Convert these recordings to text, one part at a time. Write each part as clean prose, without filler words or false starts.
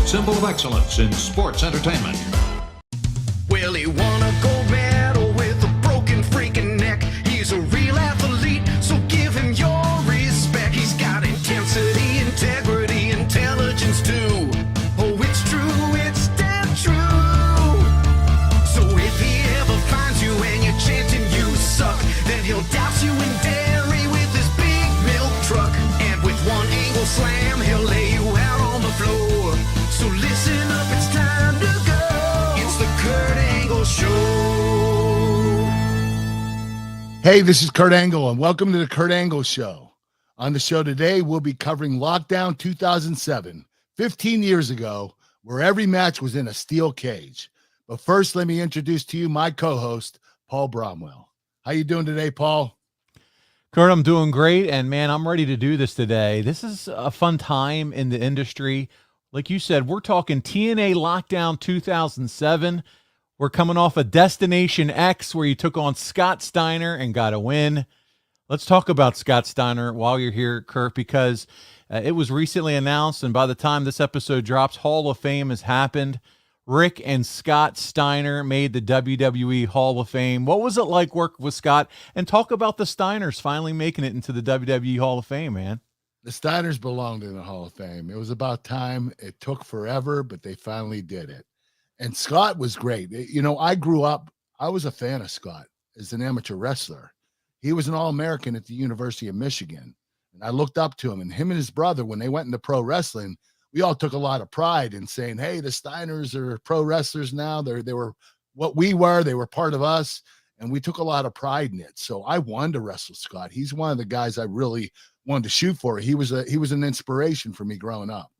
symbol of excellence in sports entertainment. Well, he won a gold medal with a broken freaking neck. He's a real athlete, so give him your respect. He's got intensity, integrity, intelligence too. Oh, it's true, it's damn true. So if he ever finds you and you're chanting you suck, then he'll douse you in dairy with his big milk truck. And with one angle slam, he'll lay you out on the floor. So listen up, it's time to go. It's the Kurt Angle Show. Hey, this is Kurt Angle, and welcome to the Kurt Angle Show. On the show today, we'll be covering Lockdown 2007, 15 years ago, where every match was in a steel cage. But first, let me introduce to you my co-host, Paul Bromwell. How you doing today, Paul? Kurt, I'm doing great, and man, I'm ready to do this today. This is a fun time in the industry. Like you said, we're talking TNA Lockdown 2007. We're coming off a Destination X where you took on Scott Steiner and got a win. Let's talk about Scott Steiner while you're here, Kurt, because it was recently announced, and by the time this episode drops, Hall of Fame has happened. Rick and Scott Steiner made the WWE Hall of Fame. What was it like working with Scott? And talk about the Steiners finally making it into the WWE Hall of Fame, man. The Steiners belonged in the Hall of Fame. It was about time. It took forever, but they finally did it. And Scott was great. You know, I grew up, I was a fan of Scott as an amateur wrestler. He was an All-American at the University of Michigan. And I looked up to him. And him and his brother, when they went into pro wrestling, we all took a lot of pride in saying, hey, the Steiners are pro wrestlers now. They were what we were. They were part of us. And we took a lot of pride in it. So I wanted to wrestle Scott. He's one of the guys I really wanted to shoot for. He was an inspiration for me growing up.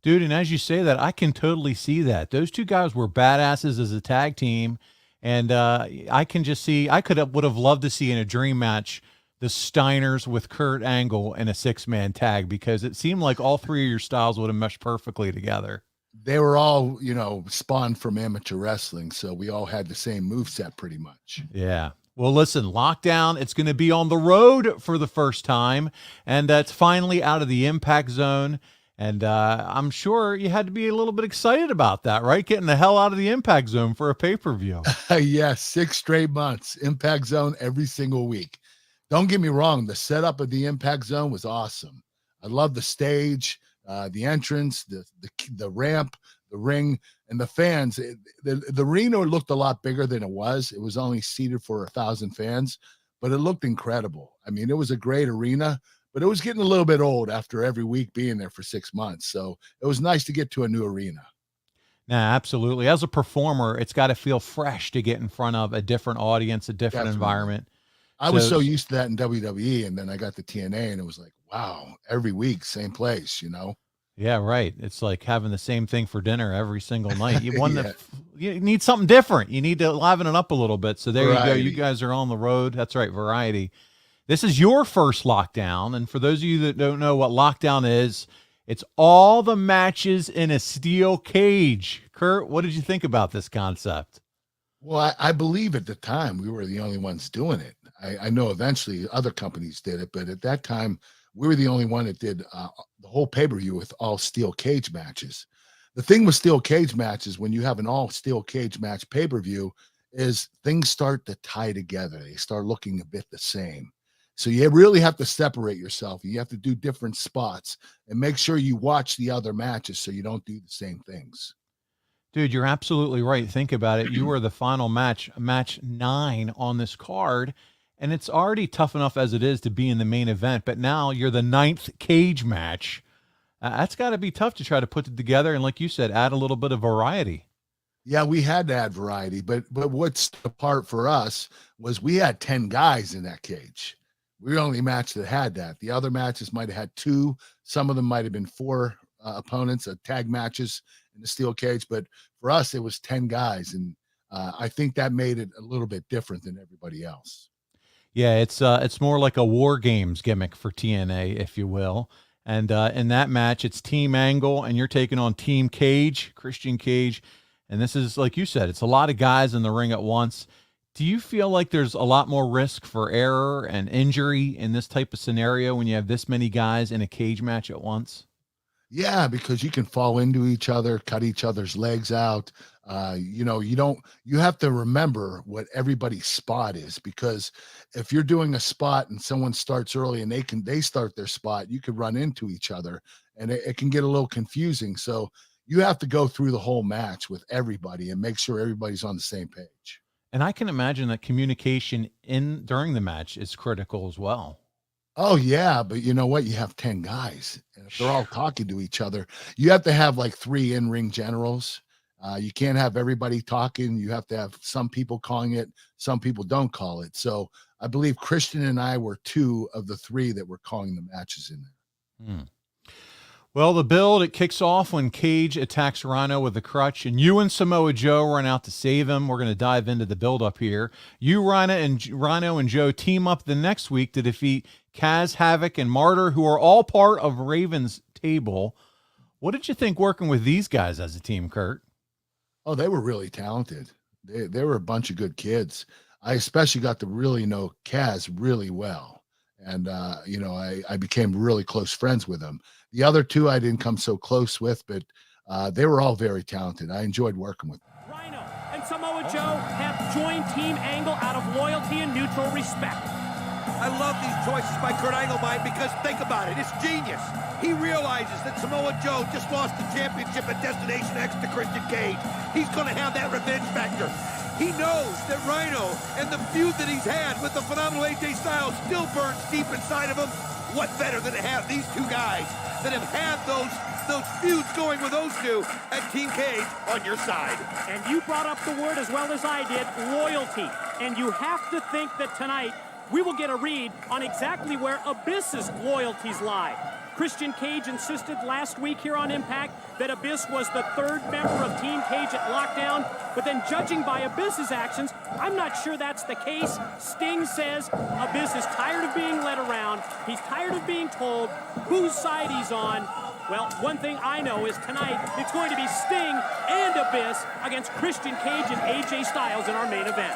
Dude, and as you say that, I can totally see that. Those two guys were badasses as a tag team. And I can just see, would have loved to see in a dream match the Steiners with Kurt Angle in a 6-man tag, because it seemed like all three of your styles would have meshed perfectly together. They were all, spawned from amateur wrestling. So we all had the same moveset pretty much. Yeah. Well, listen, Lockdown, it's going to be on the road for the first time, and it's finally out of the Impact Zone. And I'm sure you had to be a little bit excited about that, right? Getting the hell out of the Impact Zone for a pay-per-view. Yes, 6 straight months, Impact Zone every single week. Don't get me wrong, the setup of the Impact Zone was awesome. I love the stage, the entrance, the ramp, the ring, and the fans. The Rhino looked a lot bigger than it was. It was only seated for 1,000 fans, but it looked incredible. I mean, it was a great arena, but it was getting a little bit old after every week being there for 6 months. So it was nice to get to a new arena. Nah, absolutely. As a performer, it's got to feel fresh to get in front of a different audience, a different environment. I was so used to that in WWE, and then I got to TNA, and it was like, wow, every week, same place, Yeah, right. It's like having the same thing for dinner every single night. You need something different. You need to liven it up a little bit. So there Variety. you go. You guys are on the road. That's right, variety. This is your first Lockdown, and for those of you that don't know what Lockdown is, it's all the matches in a steel cage. Kurt, what did you think about this concept? Well, I believe at the time we were the only ones doing it. I know eventually other companies did it, but at that time we were the only one that did the whole pay-per-view with all steel cage matches. The thing with steel cage matches, when you have an all steel cage match pay-per-view, is things start to tie together. They start looking a bit the same. So you really have to separate yourself. You have to do different spots and make sure you watch the other matches so you don't do the same things. Dude, you're absolutely right. Think about it. You were the final match 9 on this card, and it's already tough enough as it is to be in the main event, but now you're the 9th cage match. That's got to be tough to try to put it together, and like you said, add a little bit of variety. Yeah, we had to add variety, but what's the part for us was we had 10 guys in that cage. We were the only match that had that. The other matches might have had 2. Some of them might have been 4 opponents, tag matches in the steel cage. But for us, it was 10 guys. And I think that made it a little bit different than everybody else. Yeah, it's more like a War Games gimmick for TNA, if you will. And in that match, it's Team Angle, and you're taking on Team Cage, Christian Cage. And this is, like you said, it's a lot of guys in the ring at once. Do you feel like there's a lot more risk for error and injury in this type of scenario when you have this many guys in a cage match at once? Yeah, because you can fall into each other, cut each other's legs out. You have to remember what everybody's spot is, because if you're doing a spot and someone starts early and they start their spot, you could run into each other, and it can get a little confusing. So you have to go through the whole match with everybody and make sure everybody's on the same page. And I can imagine that communication during the match is critical as well. Oh yeah, but you know what? You have 10 guys, and if they're all talking to each other, you have to have like 3 in-ring generals. You can't have everybody talking. You have to have some people calling it, some people don't call it. So I believe Christian and I were 2 of the 3 that were calling the matches in there. Well, the build, it kicks off when Cage attacks Rhino with a crutch, and you and Samoa Joe run out to save him. We're going to dive into the build up here. Rhino and Joe team up the next week to defeat Kaz, Havoc, and Martyr, who are all part of Raven's table. What did you think working with these guys as a team, Kurt? Oh, they were really talented. They were a bunch of good kids. I especially got to really know Kaz really well. And, I became really close friends with them. The other 2 I didn't come so close with, but they were all very talented. I enjoyed working with them. Rhino and Samoa Joe have joined Team Angle out of loyalty and mutual respect. I love these choices by Kurt Angle, Mike, because think about it, it's genius. He realizes that Samoa Joe just lost the championship at Destination X to Christian Cage. He's going to have that revenge factor. He knows that Rhino and the feud that he's had with the phenomenal AJ Styles still burns deep inside of him. What better than to have these 2 guys that have had those feuds going with those 2 at Team Cage on your side? And you brought up the word as well as I did, loyalty. And you have to think that tonight we will get a read on exactly where Abyss's loyalties lie. Christian Cage insisted last week here on Impact that Abyss was the 3rd member of Team Cage at Lockdown, but then judging by Abyss's actions, I'm not sure that's the case. Sting says Abyss is tired of being led around. He's tired of being told whose side he's on. Well, one thing I know is tonight it's going to be Sting and Abyss against Christian Cage and AJ Styles in our main event.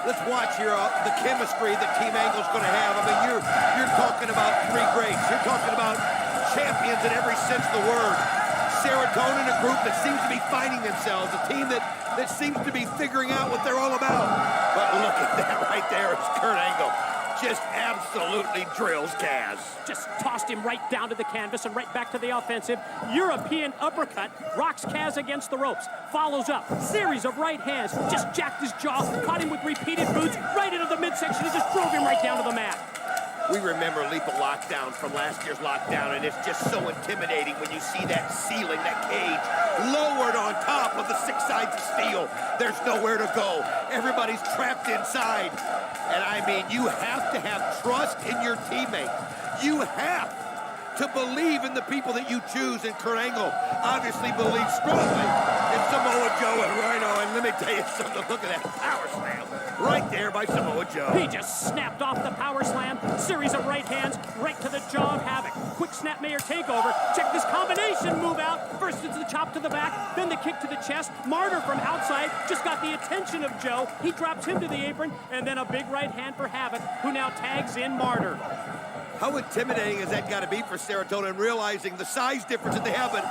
Let's watch here the chemistry that Team Angle's going to have. I mean, you're talking about 3 greats. You're talking about champions in every sense of the word. Serotonin, a group that seems to be finding themselves, a team that seems to be figuring out what they're all about. But look at that right there. It's Kurt Angle. Just absolutely drills Kaz. Just tossed him right down to the canvas and right back to the offensive. European uppercut, rocks Kaz against the ropes. Follows up, series of right hands, just jacked his jaw, caught him with repeated boots, right into the midsection and just drove him right down to the mat. We remember Lethal Lockdown from last year's Lockdown, and it's just so intimidating when you see that ceiling, that cage, lowered on top of the 6 sides of steel. There's nowhere to go. Everybody's trapped inside. And I mean, you have to have trust in your teammates. You have to believe in the people that you choose, and Kurt Angle obviously believes strongly in Samoa Joe and Rhino. And let me tell you something, look at that power slam right there by Samoa Joe. He just snapped off the power slam, series of right hands right to the jaw of Havoc. Quick snap mayor takeover. Check this combination move out. First it's the chop to the back, then the kick to the chest. Martyr from outside just got the attention of Joe. He drops him to the apron, and then a big right hand for Havoc, who now tags in Martyr. How intimidating has that got to be for Serotonin, realizing the size difference that they have? But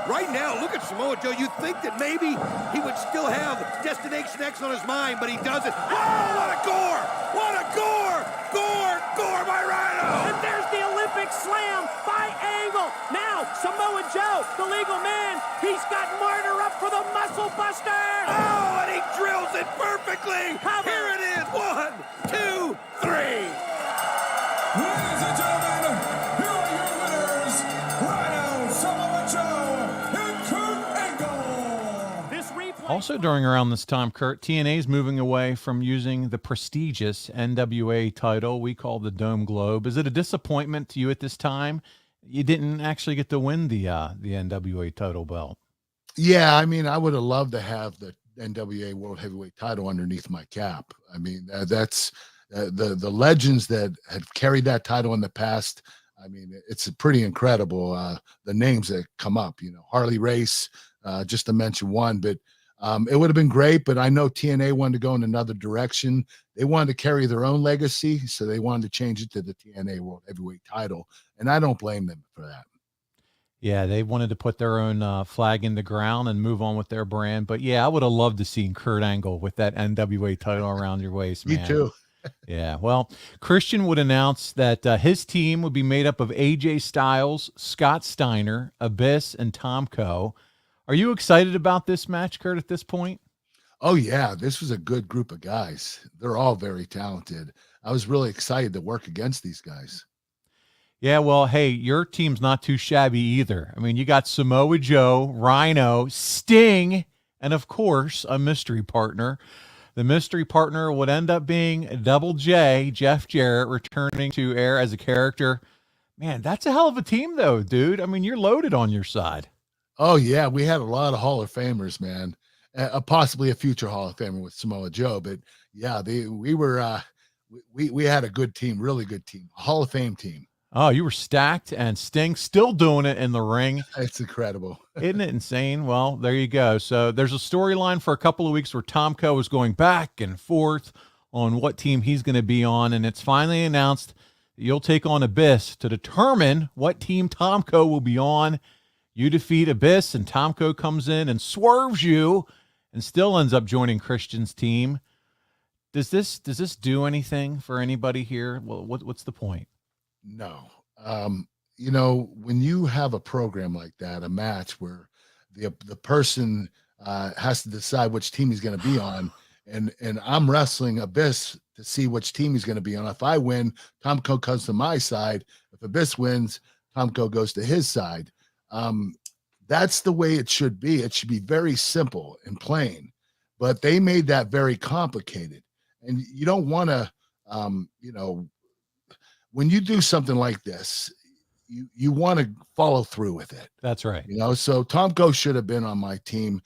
right now, look at Samoa Joe. You'd think that maybe he would still have Destination X on his mind, but he doesn't. Oh, what a gore! What a gore! Gore by Rhino! And there's the Olympic slam by Angle. Now, Samoa Joe, the legal man, he's got Martyr up for the muscle buster. Oh, and he drills it perfectly. Here it is. 1, 2, 3. Ladies and gentlemen, here are your winners, Rhino, Samoa Joe, and Kurt Angle. This replay. Also during around this time, Kurt, TNA's moving away from using the prestigious NWA title we call the Dome Globe. Is it a disappointment to you at this time? You didn't actually get to win the NWA title belt. Yeah, I mean, I would have loved to have the NWA World Heavyweight title underneath my cap. I mean, that's the legends that have carried that title in the past. I mean, it's pretty incredible. The names that come up, Harley Race, just to mention one, but it would have been great. But I know TNA wanted to go in another direction. They wanted to carry their own legacy, so they wanted to change it to the TNA World Heavyweight title, and I don't blame them for that. Yeah, they wanted to put their own flag in the ground and move on with their brand. But yeah, I would have loved to see Kurt Angle with that NWA title around your waist, Me man. too. Yeah, well, Christian would announce that his team would be made up of AJ Styles, Scott Steiner, Abyss, and Tomko. Are you excited about this match, Kurt, at this point? Oh yeah, this was a good group of guys. They're all very talented. I was really excited to work against these guys. Yeah, well, hey, your team's not too shabby either. I mean, you got Samoa Joe, Rhino, Sting, and of course, a mystery partner. The mystery partner would end up being Double J, Jeff Jarrett, returning to air as a character. Man, that's a hell of a team, though, dude. I mean, you're loaded on your side. Oh yeah, we had a lot of Hall of Famers, man. Possibly a future Hall of Famer with Samoa Joe, but yeah, we had a good team, really good team, Hall of Fame team. Oh, you were stacked, and Sting still doing it in the ring. It's incredible. Isn't it insane? Well, there you go. So there's a storyline for a couple of weeks where Tomko is going back and forth on what team he's going to be on, and it's finally announced that you'll take on Abyss to determine what team Tomko will be on. You defeat Abyss, and Tomko comes in and swerves you and still ends up joining Christian's team. Does this do anything for anybody here? Well, what's the point? No. When you have a program like that, a match where the person has to decide which team he's going to be on, and I'm wrestling Abyss to see which team he's going to be on. If I win, Tomko comes to my side. If Abyss wins, Tomko goes to his side. That's the way it should be. It should be very simple and plain, but they made that very complicated. And you don't want to, when you do something like this, you want to follow through with it. That's right. So Tomko should have been on my team.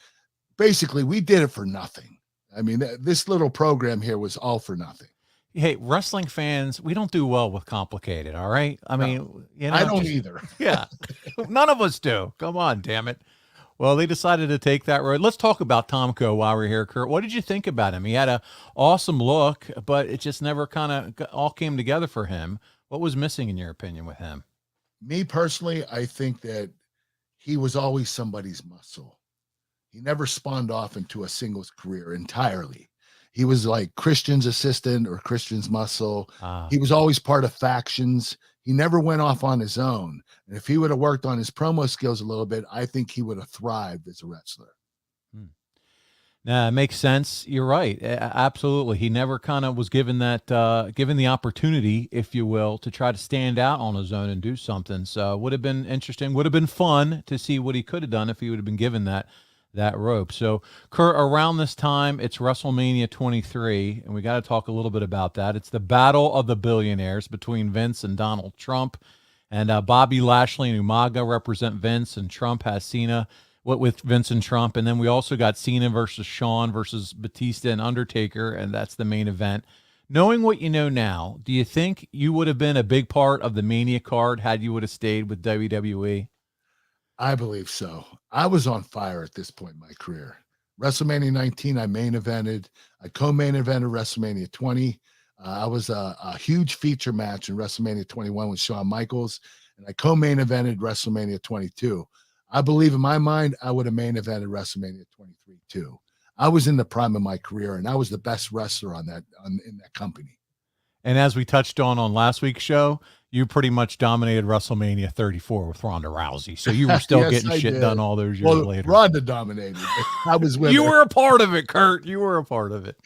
Basically, we did it for nothing. I mean, this little program here was all for nothing. Hey, wrestling fans, we don't do well with complicated, all right? I mean, I don't either. Yeah, none of us do. Come on, damn it. Well, they decided to take that road. Let's talk about Tomko while we're here, Kurt. What did you think about him? He had an awesome look, but it just never kind of all came together for him. What was missing, in your opinion, with him? Me personally, I think that he was always somebody's muscle. He never spawned off into a singles career entirely. He was like Christian's assistant or Christian's muscle. He was always part of factions. He never went off on his own. And if he would have worked on his promo skills a little bit, I think he would have thrived as a wrestler. Nah, it makes sense. You're right. Absolutely. He never kind of was given the opportunity, if you will, to try to stand out on his own and do something. So it would have been interesting. Would have been fun to see what he could have done if he would have been given that rope. So, Kurt, around this time, it's WrestleMania 23, and we got to talk a little bit about that. It's the battle of the billionaires between Vince and Donald Trump, and Bobby Lashley and Umaga represent Vince, and Trump has Cena with Vince and Trump, and then we also got Cena versus Shawn versus Batista and Undertaker, and that's the main event. Knowing what you know now, do you think you would have been a big part of the Mania card had you would have stayed with WWE? I believe so. I was on fire at this point in my career. WrestleMania 19, I main evented. I co-main evented WrestleMania 20. I was a huge feature match in WrestleMania 21 with Shawn Michaels, and I co-main evented WrestleMania 22. I believe in my mind, I would have main evented WrestleMania 23 too. I was in the prime of my career, and I was the best wrestler in that company. And as we touched on last week's show, you pretty much dominated WrestleMania 34 with Ronda Rousey. So you were still Yes, getting I shit did. done all those years later. Ronda dominated. I was with You her. were a part of it, Kurt. You were a part of it.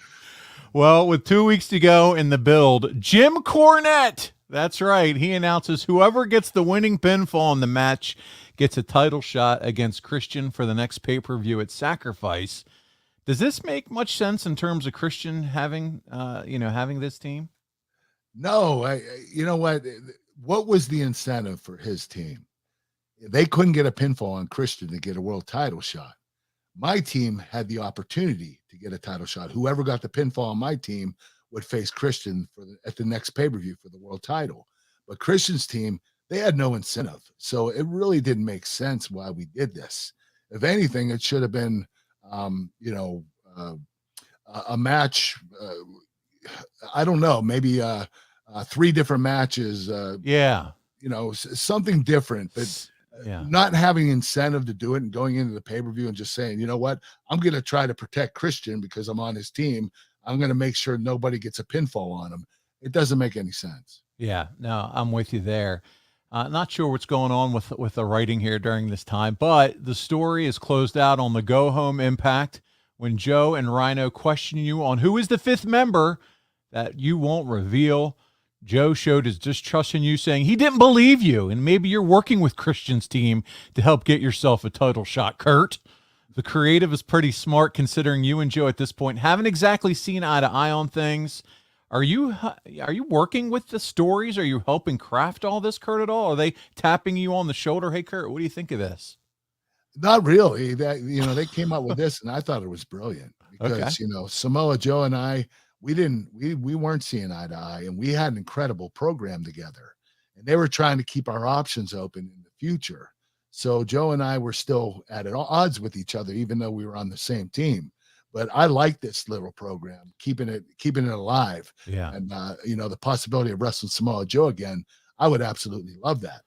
Well, with 2 weeks to go in the build, Jim Cornette, that's right, he announces whoever gets the winning pinfall in the match gets a title shot against Christian for the next pay-per-view at Sacrifice. Does this make much sense in terms of Christian having this team? No, you know what? What was the incentive for his team? They couldn't get a pinfall on Christian to get a world title shot. My team had the opportunity to get a title shot. Whoever got the pinfall on my team would face Christian at the next pay-per-view for the world title. But Christian's team, they had no incentive. So it really didn't make sense why we did this. If anything, it should have been, a match. I don't know, maybe 3 different matches. Yeah. Something different. But Yeah. not having incentive to do it and going into the pay-per-view and just saying, you know what, I'm going to try to protect Christian because I'm on his team. I'm going to make sure nobody gets a pinfall on him. It doesn't make any sense. Yeah, no, I'm with you there. Not sure what's going on with the writing here during this time, but the story is closed out on the go-home Impact when Joe and Rhino question you on who is the fifth member that you won't reveal. Joe showed his distrust in you, saying he didn't believe you, and maybe you're working with Christian's team to help get yourself a title shot, Kurt. The creative is pretty smart considering you and Joe at this point haven't exactly seen eye to eye on things. Are you working with the stories? Are you helping craft all this, Kurt, at all? Are they tapping you on the shoulder? Hey, Kurt, what do you think of this? Not really. That, they came up with this, and I thought it was brilliant because, Samoa Joe and I, we weren't seeing eye to eye, and we had an incredible program together, and they were trying to keep our options open in the future. So Joe and I were still at odds with each other, even though we were on the same team. But I like this little program, keeping it alive. Yeah. And the possibility of wrestling Samoa Joe again, I would absolutely love that.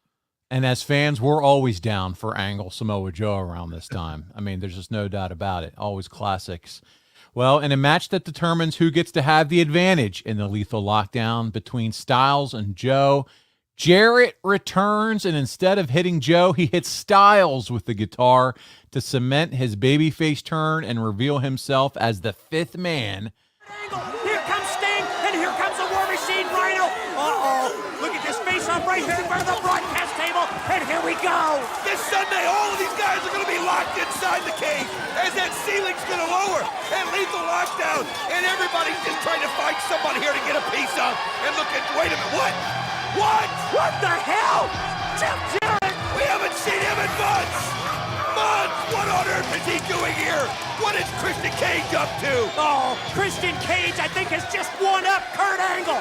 And as fans, we're always down for Angle Samoa Joe around this time. I mean, there's just no doubt about it. Always classics. Well, in a match that determines who gets to have the advantage in the Lethal Lockdown between Styles and Joe, Jarrett returns, and instead of hitting Joe, he hits Styles with the guitar to cement his babyface turn and reveal himself as the fifth man. Here comes Sting, and here comes the War Machine Rhino. Uh-oh, look at this face-off right here in front of the broadcast table, and here we go. This Sunday, all of these guys are going to be locked inside the cage as that ceiling's going to lower and Lethal Lockdown, and everybody's just trying to find somebody here to get a piece of. And look at, wait a minute, what? What the hell? Jeff Jarrett! We haven't seen him in months! What on earth is he doing here? What is Christian Cage up to? Oh, Christian Cage, I think, has just won up Kurt Angle.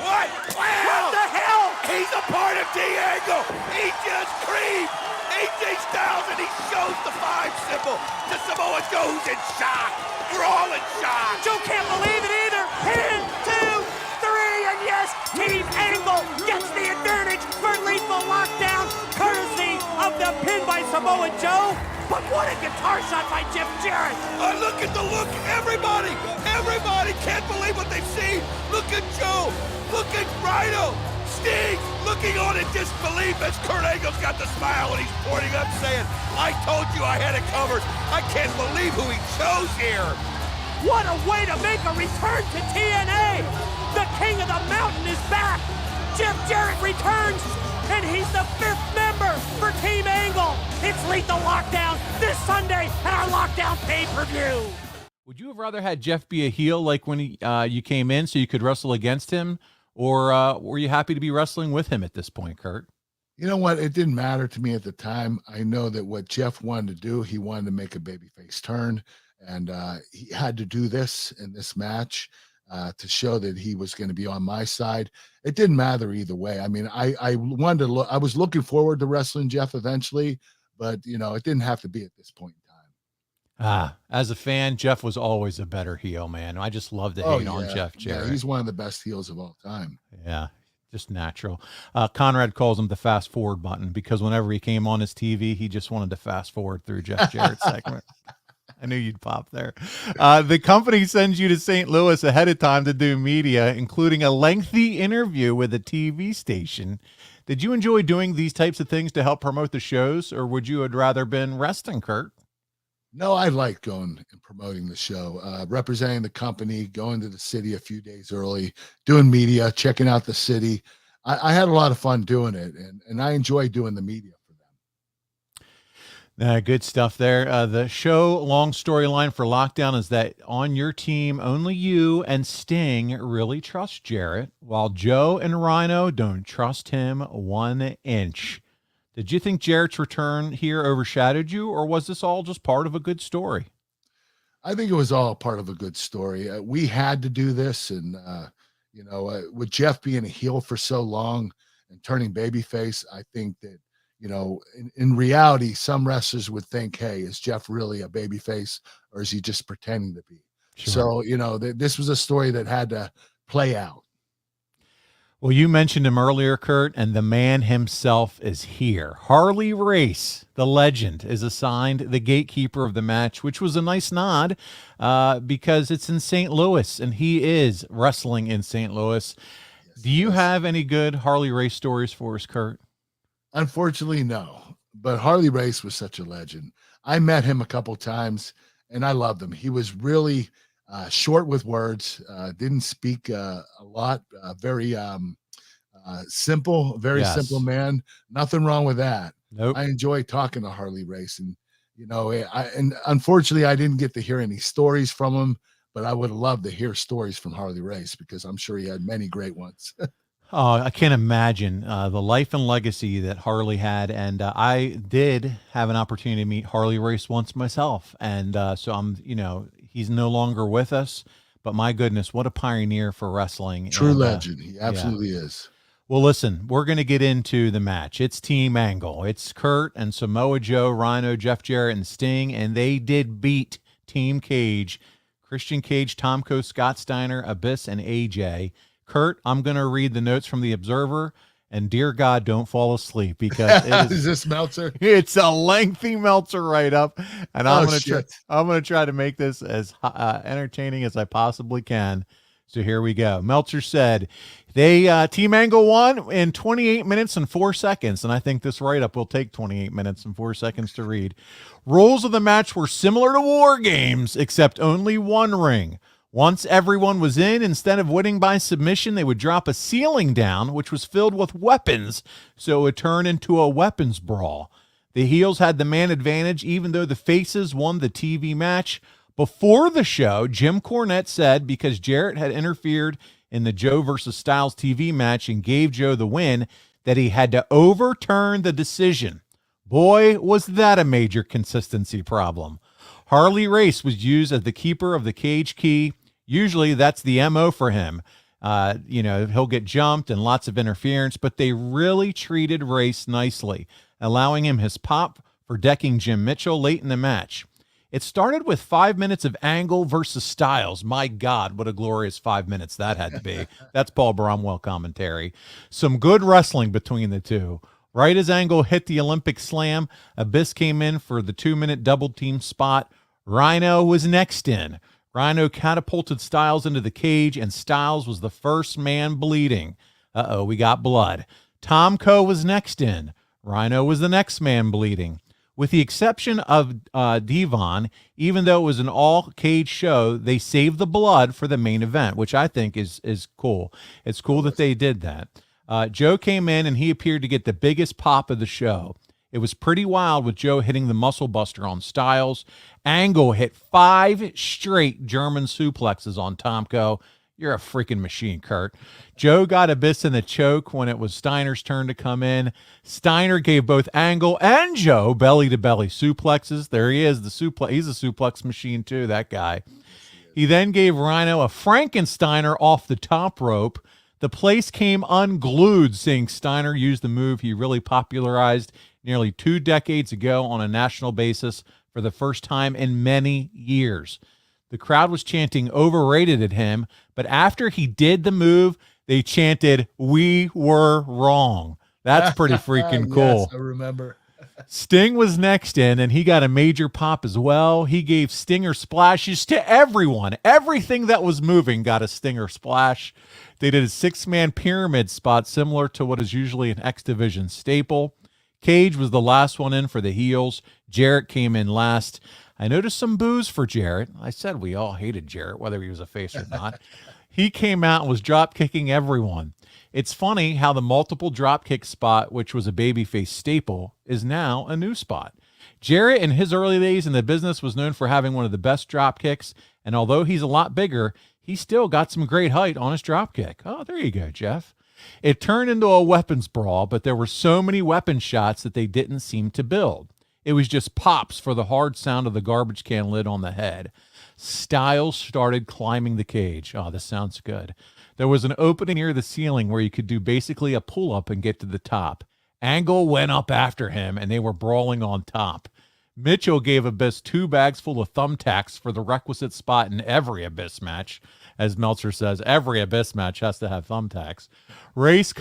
What? Wow! What the hell? He's a part of D-Angle. He just creamed AJ Styles, and he shows the 5 symbol to Samoa Joe, who's in shock. We're all in shock. Joe can't believe it either. 1, 2, 3, and yes, Team Angle gets the advantage for Lethal Lockdown, courtesy of the pin by Samoa Joe. But what a guitar shot by Jeff Jarrett. Look at the look. Everybody can't believe what they've seen. Look at Joe. Look at Rhino. Sting looking on in disbelief as Kurt Angle's got the smile and he's pointing up saying, I told you I had it covered. I can't believe who he chose here. What a way to make a return to TNA. The King of the Mountain is back. Jeff Jarrett returns, and he's the 5th member for Team Angle. It's Lethal Lockdown this Sunday at our Lockdown pay-per-view. Would you have rather had Jeff be a heel like when you came in so you could wrestle against him, or were you happy to be wrestling with him at this point, Kurt? You know what? It didn't matter to me at the time. I know that what Jeff wanted to do, he wanted to make a babyface turn, and he had to do this in this match to show that he was going to be on my side. It didn't matter either way. I mean, I wanted to look. I was looking forward to wrestling Jeff eventually, but it didn't have to be at this point in time. As a fan, Jeff was always a better heel, man. I just love to hate on Jeff Jarrett. Yeah, he's one of the best heels of all time. Yeah, just natural. Conrad calls him the fast forward button because whenever he came on his TV, he just wanted to fast forward through Jeff Jarrett's segment. I knew you'd pop there. The company sends you to St. Louis ahead of time to do media, including a lengthy interview with a TV station. Did you enjoy doing these types of things to help promote the shows, or would you have rather been resting, Kurt? No, I like going and promoting the show, representing the company, going to the city a few days early, doing media, checking out the city. I had a lot of fun doing it, and I enjoy doing the media for them. Good stuff there. The show long storyline for Lockdown is that on your team, only you and Sting really trust Jarrett, while Joe and Rhino don't trust him 1 inch. Did you think Jarrett's return here overshadowed you, or was this all just part of a good story? I think it was all part of a good story. We had to do this, and with Jeff being a heel for so long and turning babyface, I think that in reality, some wrestlers would think, hey, is Jeff really a babyface, or is he just pretending to be? Sure. So this was a story that had to play out. Well, you mentioned him earlier, Kurt, and the man himself is here. Harley Race, the legend, is assigned the gatekeeper of the match, which was a nice nod because it's in St. Louis, and he is wrestling in St. Louis. Do you have any good Harley Race stories for us, Kurt? Unfortunately, no. But Harley Race was such a legend. I met him a couple times, and I loved him. He was really short with words, didn't speak a lot, very simple, very simple man. Nothing wrong with that. Nope. I enjoy talking to Harley Race, and and unfortunately I didn't get to hear any stories from him, but I would love to hear stories from Harley Race because I'm sure he had many great ones. Oh, I can't imagine the life and legacy that Harley had. And I did have an opportunity to meet Harley Race once myself. And so I'm, he's no longer with us, but my goodness, what a pioneer for wrestling. True and, legend. He absolutely is. Well, listen, we're going to get into the match. It's Team Angle. It's Kurt and Samoa Joe, Rhino, Jeff Jarrett, and Sting. And they did beat Team Cage, Christian Cage, Tomko, Scott Steiner, Abyss, and AJ. Kurt, I'm going to read the notes from the Observer, and dear God, don't fall asleep because is this Meltzer? It's a lengthy Meltzer write-up, and I'm going to try to make this as entertaining as I possibly can. So here we go. Meltzer said they Team Angle won in 28 minutes and 4 seconds, and I think this write-up will take 28 minutes and 4 seconds to read. Rules of the match were similar to War Games, except only one ring. Once everyone was in, instead of winning by submission, they would drop a ceiling down, which was filled with weapons, so it would turn into a weapons brawl. The heels had the man advantage, even though the faces won the TV match. Before the show, Jim Cornette said because Jarrett had interfered in the Joe versus Styles TV match and gave Joe the win, that he had to overturn the decision. Boy, was that a major consistency problem. Harley Race was used as the keeper of the cage key. Usually that's the MO for him. He'll get jumped and lots of interference, but they really treated Race nicely, allowing him his pop for decking Jim Mitchell late in the match. It started with 5 minutes of Angle versus Styles. My God, what a glorious 5 minutes that had to be. That's Paul Bromwell commentary. Some good wrestling between the two. Right as Angle hit the Olympic slam, Abyss came in for the 2-minute double team spot. Rhino was next in. Rhino catapulted Styles into the cage, and Styles was the first man bleeding. Uh-oh, we got blood. Tomko was next in. Rhino was the next man bleeding. With the exception of Devon, even though it was an all-cage show, they saved the blood for the main event, which I think is cool. It's cool that they did that. Joe came in, and he appeared to get the biggest pop of the show. It was pretty wild with Joe hitting the muscle buster on Styles. Angle hit 5 straight German suplexes on Tomko. You're a freaking machine, Kurt. Joe got Abyss in the choke when it was Steiner's turn to come in. Steiner gave both Angle and Joe belly-to-belly suplexes. There he is, the suplex. He's a suplex machine too, that guy. He then gave Rhino a Frankensteiner off the top rope. The place came unglued seeing Steiner use the move he really popularized nearly 2 decades ago on a national basis for the first time in many years. The crowd was chanting overrated at him, but after he did the move, they chanted, "We were wrong." That's pretty freaking cool. Yes, I remember. Sting was next in, and he got a major pop as well. He gave stinger splashes to everyone. Everything that was moving got a stinger splash. They did a 6-man pyramid spot similar to what is usually an X Division staple. Cage was the last one in for the heels. Jarrett came in last. I noticed some boos for Jarrett. I said we all hated Jarrett, whether he was a face or not. He came out and was drop kicking everyone. It's funny how the multiple drop kick spot, which was a babyface staple, is now a new spot. Jarrett, in his early days in the business, was known for having one of the best drop kicks, and although he's a lot bigger, he still got some great height on his drop kick. Oh, there you go, Jeff. It turned into a weapons brawl, but there were so many weapon shots that they didn't seem to build. It was just pops for the hard sound of the garbage can lid on the head. Styles started climbing the cage. Oh, this sounds good. There was an opening near the ceiling where you could do basically a pull-up and get to the top. Angle went up after him, and they were brawling on top. Mitchell gave Abyss 2 bags full of thumbtacks for the requisite spot in every Abyss match. As Meltzer says, every Abyss match has to have thumbtacks. Race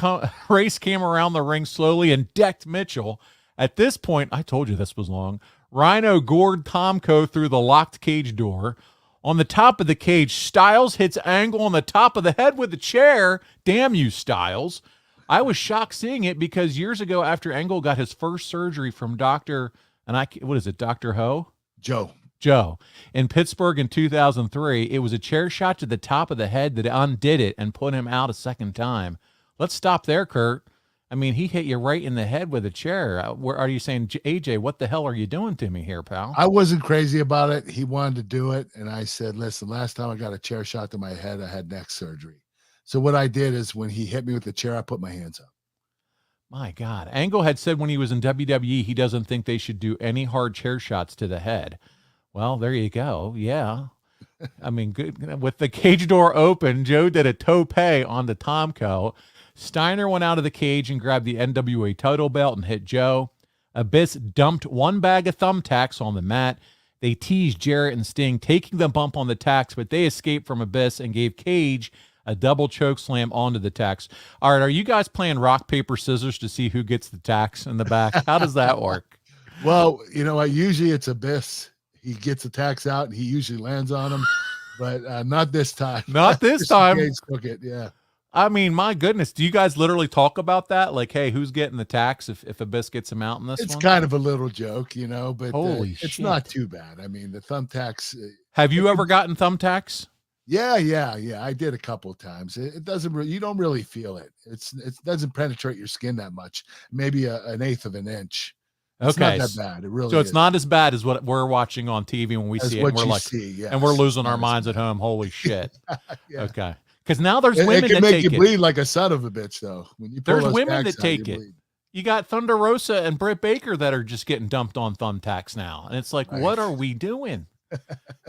came around the ring slowly and decked Mitchell. At this point, I told you this was long, Rhino gored Tomko through the locked cage door. On the top of the cage, Styles hits Angle on the top of the head with a chair. Damn you, Styles. I was shocked seeing it because years ago after Angle got his first surgery from Dr. Ho? Joe. In Pittsburgh in 2003, it was a chair shot to the top of the head that undid it and put him out a second time. Let's stop there, Kurt. I mean, he hit you right in the head with a chair. Where are you saying, AJ, what the hell are you doing to me here, pal? I wasn't crazy about it. He wanted to do it. And I said, listen, last time I got a chair shot to my head, I had neck surgery. So what I did is when he hit me with the chair, I put my hands up. My God. Angle had said when he was in WWE, he doesn't think they should do any hard chair shots to the head. Well, there you go. Yeah. I mean, good. With the cage door open, Joe did a tope on the Tomko. Steiner went out of the cage and grabbed the NWA title belt and hit Joe. Abyss dumped 1 bag of thumbtacks on the mat. They teased Jarrett and Sting, taking the bump on the tacks, but they escaped from Abyss and gave Cage a double choke slam onto the tacks. All right, are you guys playing rock, paper, scissors to see who gets the tacks in the back? How does that work? Well, you know what? Usually it's Abyss. He gets the tacks out and he usually lands on them, but not this time. Not this time. Cage took it, yeah. I mean, my goodness, do you guys literally talk about that? Like, hey, who's getting the tacks if Abyss gets him out in this It's one? kind of a little joke, you know, but Holy it's shit. not too bad. I mean, the thumbtacks. Have you ever gotten thumbtacks? Yeah. I did a couple of times. It doesn't really, you don't really feel it. It doesn't penetrate your skin that much. Maybe an eighth of an inch. It's Okay, not that bad. It really so it's is. not as bad as what we're watching on TV when we As see it. what And we're you like, see, yes. and we're losing our Not as minds at bad. home. Holy shit. Yeah. Okay. Because now there's It women can that make take you it. bleed like a son of a bitch, though. When you pull There's those women tacks that out, you take it. bleed. You got Thunder Rosa and Britt Baker that are just getting dumped on thumbtacks now. And it's like, Right. what are we doing?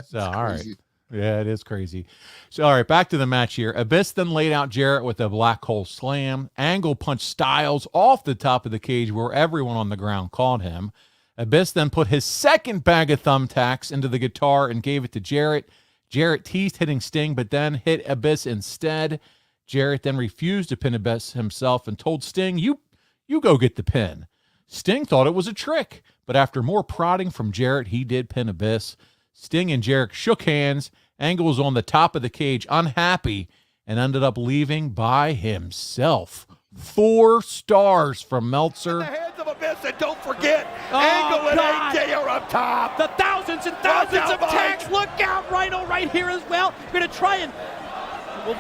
So, all right. Crazy. Yeah, it is crazy. So, all right, back to the match here. Abyss then laid out Jarrett with a black hole slam. Angle punched Styles off the top of the cage where everyone on the ground caught him. Abyss then put his second bag of thumbtacks into the guitar and gave it to Jarrett. Jarrett teased hitting Sting, but then hit Abyss instead. Jarrett then refused to pin Abyss himself and told Sting, you go get the pin. Sting thought it was a trick, but after more prodding from Jarrett, he did pin Abyss. Sting and Jarrett shook hands. Angle was on the top of the cage, unhappy, and ended up leaving by himself. 4 stars from Meltzer. In the hands of Abyss, and don't forget, Oh, Angle and God. AJ are up top. The thousands and Watch thousands out, of Mike. tacks. Look out, Rhino right here as well. We'll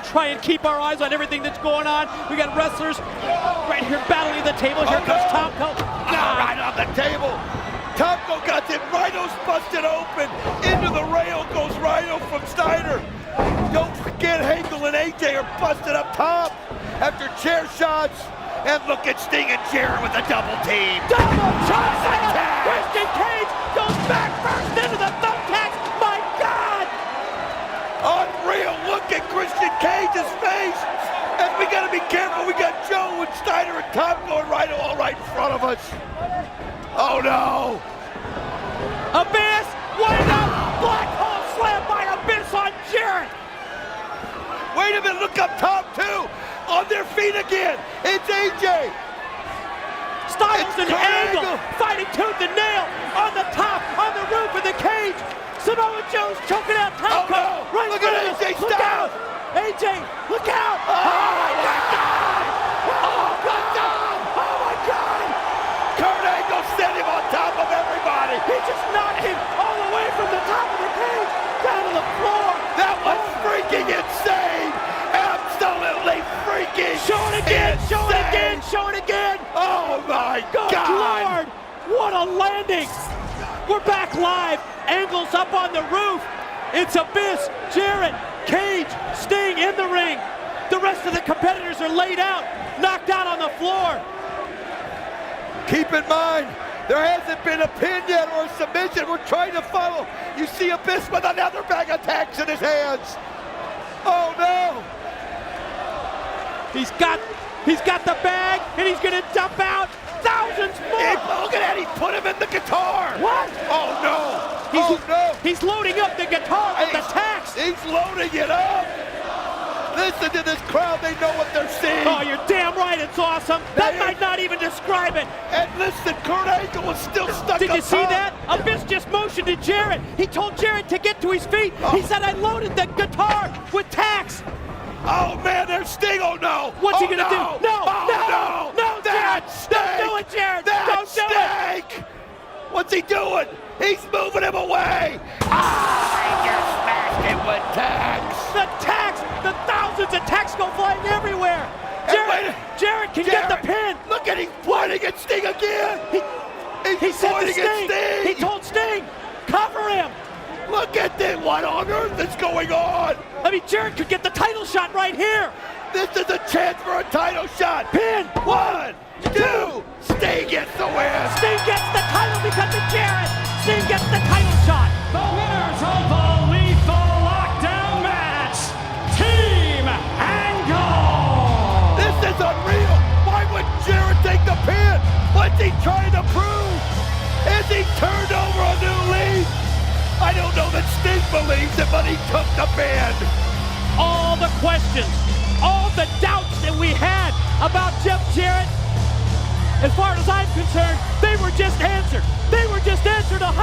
try and keep our eyes on everything that's going on. We got wrestlers right here battling the table. Here comes Tomko. Right on the table. Tomko got it. Rhino's busted open. Into the rail goes Rhino from Steiner. Don't forget, Angle and AJ are busted up top after chair shots. And look at Sting and Jarrett with a double team. Double choke. Christian Cage goes back first into the thumbtacks. My God. Unreal. Look at Christian Cage's face. And we got to be careful. We got Joe and Steiner and Tomko and Rhino all right in front of us. Oh no. Abyss, what up? Black hole slam by Abyss on Jarrett. Wait a minute, look up top too. On their feet again. It's AJ. Styles It's and Kurt Angle Angle. fighting tooth and nail on the top, on the roof of the cage. Samoa Joe's choking out Tomko. Oh, no. Right Look in at front of AJ us. Look out. Styles. AJ, look out. Oh my God. Oh my God. Oh my God. Kurt Angle set him on top of everybody. He just knocked him all the way from the top of the cage down to the floor. That was freaking insane. Absolutely freaking Show it again. insane. Show it again. Show it again. Oh my Good God. Lord! What a landing! We're back live. Angle's up on the roof. It's Abyss, Jarrett, Cage, Sting in the ring. The rest of the competitors are laid out, knocked out on the floor. Keep in mind, there hasn't been a pin yet or a submission. We're trying to follow. You see Abyss with another bag of tacks in his hands. Oh no! He's got the bag, and he's gonna dump out. thousands more. Hey, look at that. He put him in the guitar. What? Oh, no. He's loading up the guitar with the tax. He's loading it up. Listen to this crowd. They know what they're seeing. Oh, you're damn right. It's awesome. That might not even describe it. And listen, Kurt Angle was still stuck Did up you see top. that? Abyss just motioned to Jarrett. He told Jarrett to get to his feet. He said, I loaded the guitar with tax. Oh, man, there's Sting. Oh, no. What's he Oh, going to do? No, Oh, no, Jarrett. Don't do it, Jarrett. Don't do it. Snake! What's he doing? He's moving him away. He just smashed him with tax. The tax, the thousands of tax go flying everywhere. Jarrett can get the pin. Look at him pointing at Sting again. He said to pointing at Sting. He told Sting, cover him. Look at this. What on earth is going on? I mean, Jarrett could get the title shot right here. This is a chance for a title shot. Pin. 1, 2. Sting gets the win. Sting gets the title because of Jarrett. Sting gets the title shot. The winners of the Lethal Lockdown match, Team Angle. This is unreal. Why would Jarrett take the pin? What's he trying to prove? Is he turned over a new leaf? I don't know that Sting believes it, but he took the pin. All the questions, all the doubts that we had about Jeff Jarrett, as far as I'm concerned, they were just answered. They were just answered 100%.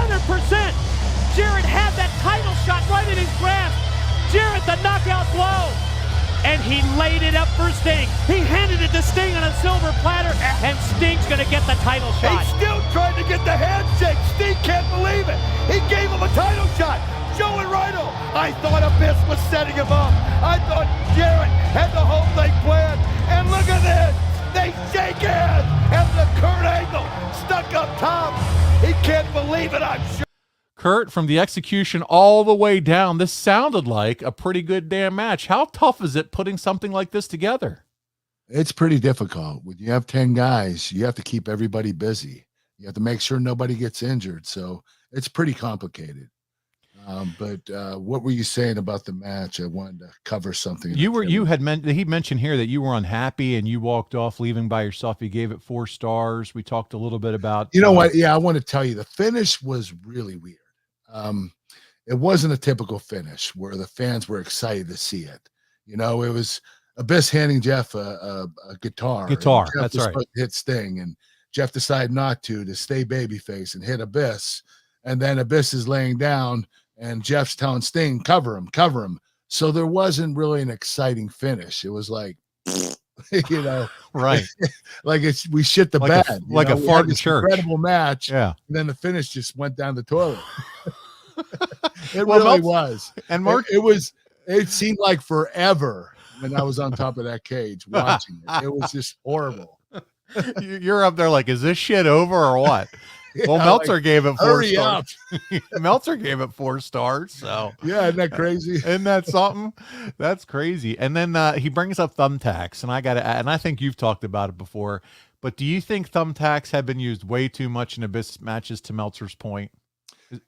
Jarrett had that title shot right in his grasp. Jarrett, the knockout blow. And he laid it up for Sting. He handed it to Sting on a silver platter, and Sting's going to get the title shot. He's still trying to get the handshake. Sting can't believe it. He gave him a title shot. Joe and Rhino. I thought Abyss was setting him up. I thought Jarrett had the whole thing planned. And look at this. They shake hands. And the Kurt Angle stuck up top. He can't believe it, I'm sure. Kurt, from the execution all the way down, this sounded like a pretty good damn match. How tough is it putting something like this together? It's pretty difficult. When you have 10 guys, you have to keep everybody busy. You have to make sure nobody gets injured. So it's pretty complicated. But what were you saying about the match? I wanted to cover something. He mentioned here that you were unhappy and you walked off leaving by yourself. He gave it 4 stars. We talked a little bit about, you know what? Yeah, I want to tell you the finish was really weird. It wasn't a typical finish where the fans were excited to see it. You know, it was Abyss handing Jeff a guitar. Guitar, Jeff that's was right. supposed to hit Sting, and Jeff decided not to stay babyface and hit Abyss. And then Abyss is laying down, and Jeff's telling Sting, cover him. So there wasn't really an exciting finish. It was like, you know, right. like we shit the bed. Like a fart in church. Incredible match. Yeah. And then the finish just went down the toilet. It Well, really Meltz- was. And Mark, It seemed like forever when I was on top of that cage watching it. It was just horrible. you're up there like, is this shit over or what? Well, Yeah, Meltzer like, gave it 4 hurry stars. Meltzer gave it 4 stars. So Yeah, isn't that crazy? isn't that something? That's crazy. And then he brings up thumbtacks, and I think you've talked about it before. But do you think thumbtacks have been used way too much in Abyss matches? To Meltzer's point,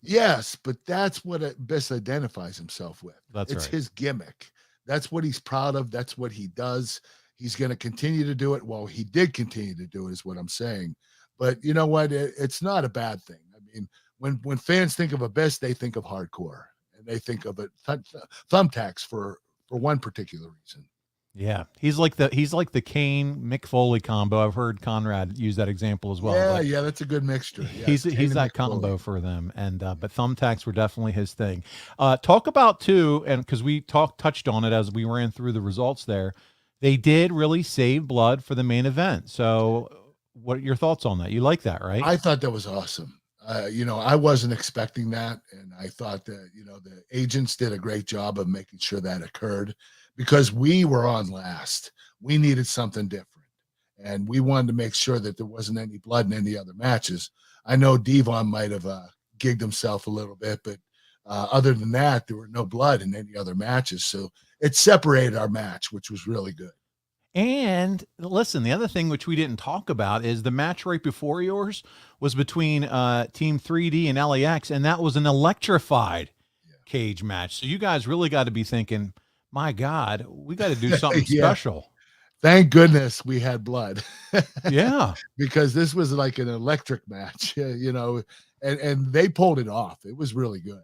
Yes, but that's what Abyss identifies himself with. That's it's right. his gimmick. That's what he's proud of. That's what he does. He's going to continue to do it. Well, he did continue to do it, is what I'm saying. But you know what? It's not a bad thing. I mean, when fans think of Abyss, they think of hardcore, and they think of it thumbtacks for one particular reason. Yeah, he's like the Kane Mick Foley combo. I've heard Conrad use that example as well. Yeah, that's a good mixture. Yeah, he's Kane and that Mick Foley. combo for them, and but thumbtacks were definitely his thing. Talk about too, and because we touched on it as we ran through the results there, they did really save blood for the main event. So, what are your thoughts on that? You like that, right? I thought that was awesome. You know, I wasn't expecting that, and I thought that the agents did a great job of making sure that occurred. Because we were on last. We needed something different. And we wanted to make sure that there wasn't any blood in any other matches. I know Devon might have gigged himself a little bit, but other than that, there were no blood in any other matches. So it separated our match, which was really good. And listen, the other thing which we didn't talk about is the match right before yours was between Team 3D and LAX, and that was an electrified cage match. So you guys really got to be thinking, my God, we got to do something Yeah. special. Thank goodness we had blood. Yeah. Because this was like an electric match, and they pulled it off. It was really good.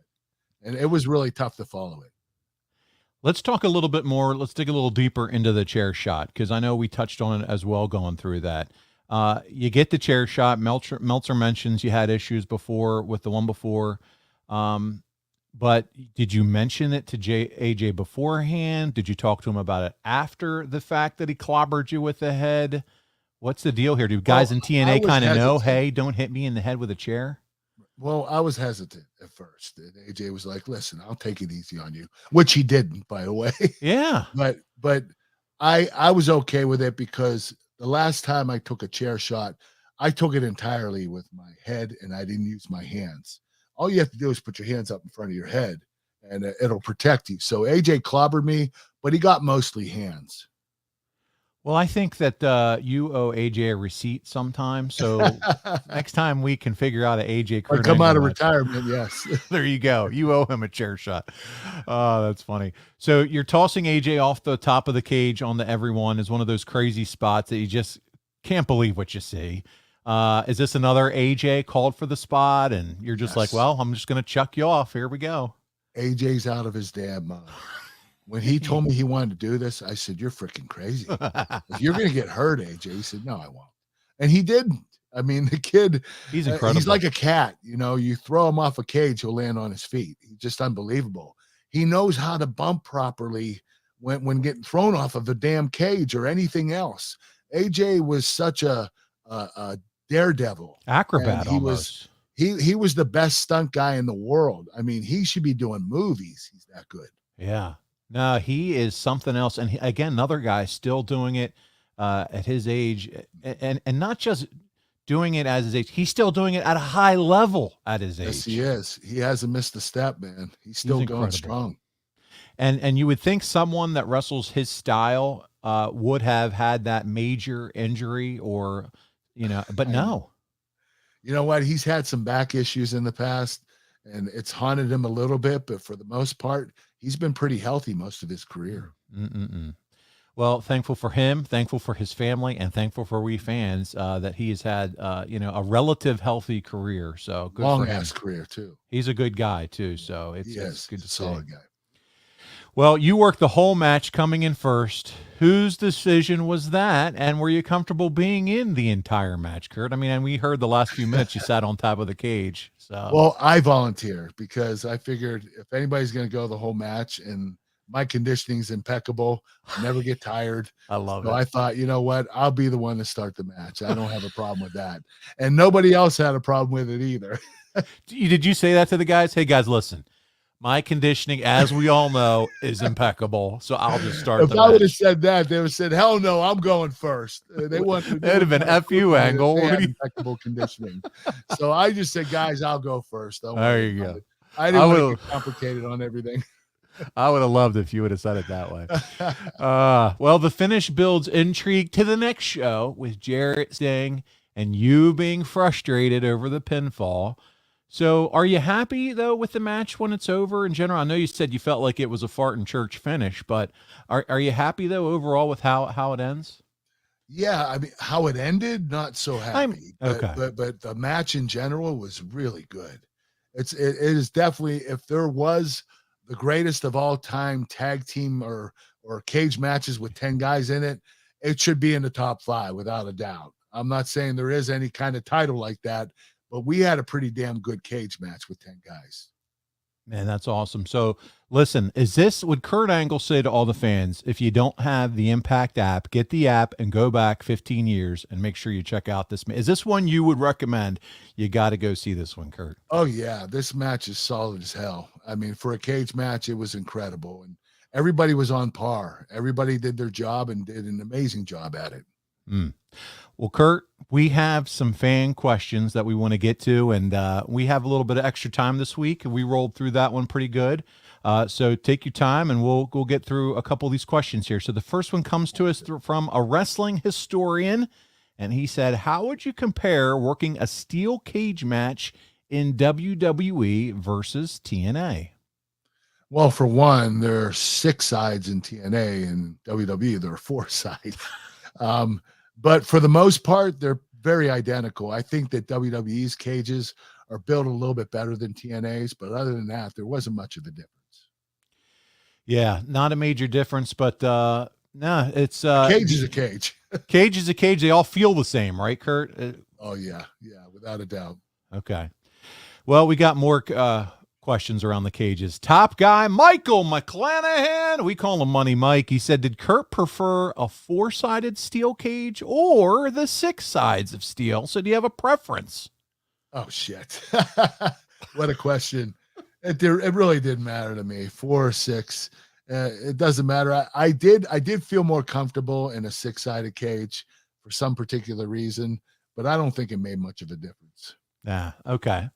And it was really tough to follow it. Let's talk a little bit more. Let's dig a little deeper into the chair shot, because I know we touched on it as well going through that. You get the chair shot. Meltzer mentions you had issues before with the one before. But did you mention it to AJ beforehand? Did you talk to him about it after the fact that he clobbered you with the head? What's the deal here? Do guys in TNA kind of know, hey, don't hit me in the head with a chair? Well, I was hesitant at first. And AJ was like, listen, I'll take it easy on you, which he didn't, by the way. Yeah. But I was okay with it because the last time I took a chair shot, I took it entirely with my head and I didn't use my hands. All you have to do is put your hands up in front of your head and it'll protect you. So AJ clobbered me, but he got mostly hands. Well, I think that you owe AJ a receipt sometime. So next time we can figure out an AJ I come out of retirement, yes. There you go. You owe him a chair shot. Oh, that's funny. So you're tossing AJ off the top of the cage on the everyone is one of those crazy spots that you just can't believe what you see. Is this another AJ called for the spot? And you're just like, well, I'm just going to chuck you off. Here we go. AJ's out of his damn mind. When he told me he wanted to do this, I said, you're freaking crazy. If you're going to get hurt, AJ. He said, no, I won't. And he didn't. I mean, the kid, he's incredible. He's like a cat. You throw him off a cage, he'll land on his feet. He's just unbelievable. He knows how to bump properly when getting thrown off of the damn cage or anything else. AJ was such a daredevil. Acrobat he almost. He was the best stunt guy in the world. I mean, he should be doing movies. He's that good. Yeah. No, he is something else. And again, another guy still doing it at his age and not just doing it at his age. He's still doing it at a high level at his age. Yes, he is. He hasn't missed a step, man. He's still going strong. And you would think someone that wrestles his style would have had that major injury or, but no. You know what? He's had some back issues in the past and it's haunted him a little bit, but for the most part, he's been pretty healthy most of his career. Well, thankful for him, thankful for his family, and thankful for we fans that he has had, a relative healthy career. So good long for him. ass career too. He's a good guy too. So it's good to see. Solid guy. Well, you worked the whole match coming in first. Whose decision was that? And were you comfortable being in the entire match, Kurt? I mean, and we heard the last few minutes you sat on top of the cage. So well, I volunteered because I figured if anybody's going to go the whole match and my conditioning is impeccable, I never get tired. I love it. I thought, you know what? I'll be the one to start the match. I don't have a problem with that. And nobody else had a problem with it either. Did you say that to the guys? Hey guys, listen. My conditioning, as we all know, is impeccable. So I'll just start if the I would have match. said that, they would have said, hell no, I'm going first. They wanted That'd have been F-U angle. They had impeccable conditioning. So I just said, guys, I'll go first. There you go. I didn't want to get complicated on everything. I would have loved if you would have said it that way. Well, the finish builds intrigue to the next show with Jarrett Sting and you being frustrated over the pinfall. So are you happy, though, with the match when it's over in general? I know you said you felt like it was a fart in church finish, but are you happy, though, overall with how it ends? Yeah, I mean, how it ended, not so happy. But the match in general was really good. It is definitely, if there was the greatest of all time tag team or cage matches with 10 guys in it, it should be in the top 5 without a doubt. I'm not saying there is any kind of title like that, but we had a pretty damn good cage match with 10 guys. Man, that's awesome. So listen, would Kurt Angle say to all the fans, if you don't have the Impact app, get the app and go back 15 years and make sure you check out this. Is this one you would recommend? You got to go see this one, Kurt. Oh yeah. This match is solid as hell. I mean, for a cage match, it was incredible. And everybody was on par. Everybody did their job and did an amazing job at it. Well, Kurt, we have some fan questions that we want to get to, and we have a little bit of extra time this week. We rolled through that one pretty good. So take your time, and we'll get through a couple of these questions here. So the first one comes to us from a wrestling historian, and he said, how would you compare working a steel cage match in WWE versus TNA? Well, for one, there are 6 sides in TNA, and WWE, there are 4 sides. But for the most part, they're very identical. I think that WWE's cages are built a little bit better than TNA's, but other than that, there wasn't much of a difference. Yeah, not a major difference, but no, it's A cage is a cage. Cage is a cage. They all feel the same, right, Kurt? Oh yeah, without a doubt. Okay. Well, we got more questions around the cages. Top guy, Michael McClanahan. We call him Money Mike. He said, did Kurt prefer a 4-sided steel cage or the 6 sides of steel? So do you have a preference? Oh shit. What a question. It really didn't matter to me. 4 or 6. It doesn't matter. I did feel more comfortable in a 6-sided cage for some particular reason, but I don't think it made much of a difference. Okay.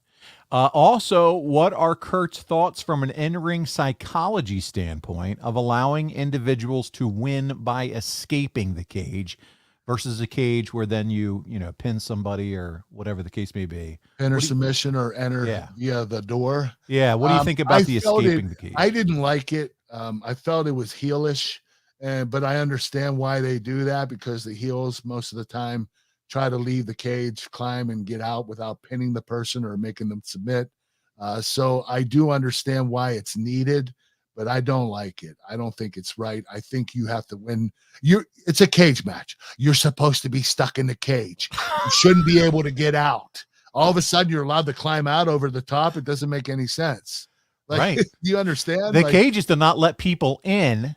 Also, what are Kurt's thoughts from an in-ring psychology standpoint of allowing individuals to win by escaping the cage versus a cage where then you pin somebody or whatever the case may be? Pin or submission or enter via the door. Yeah. What do you think about the escaping the cage? I didn't like it. I felt it was heelish, but I understand why they do that, because the heels most of the time try to leave the cage, climb, and get out without pinning the person or making them submit. So I do understand why it's needed, but I don't like it. I don't think it's right. I think you have to win. It's a cage match. You're supposed to be stuck in the cage. You shouldn't be able to get out. All of a sudden, you're allowed to climb out over the top. It doesn't make any sense. Like, right. You understand? The cage is to not let people in.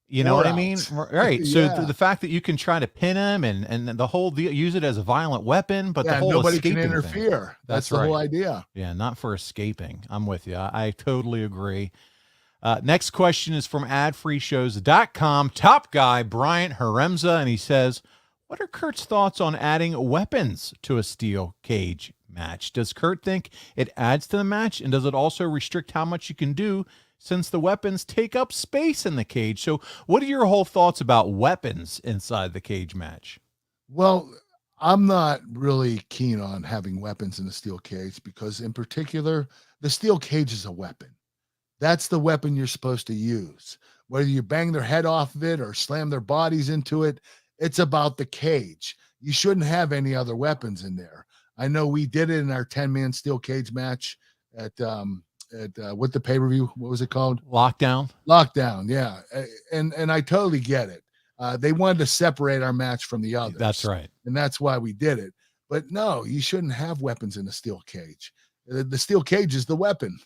You know what I mean? Right. So the fact that you can try to pin him and the whole deal, use it as a violent weapon, but the whole nobody escaping can interfere. Thing, that's the whole idea. Yeah, not for escaping. I'm with you. I totally agree. Next question is from adfreeshows.com. Top guy, Bryant Haremza, and he says, what are Kurt's thoughts on adding weapons to a steel cage match? Does Kurt think it adds to the match, and does it also restrict how much you can do since the weapons take up space in the cage? So what are your whole thoughts about weapons inside the cage match? Well, I'm not really keen on having weapons in the steel cage because, in particular, the steel cage is a weapon. That's the weapon you're supposed to use. Whether you bang their head off of it or slam their bodies into it, it's about the cage. You shouldn't have any other weapons in there. I know we did it in our 10-man steel cage match at with the pay-per-view. What was it called? Lockdown. Yeah. And I totally get it. They wanted to separate our match from the others. That's right. And that's why we did it. But no, you shouldn't have weapons in the steel cage. The steel cage is the weapon.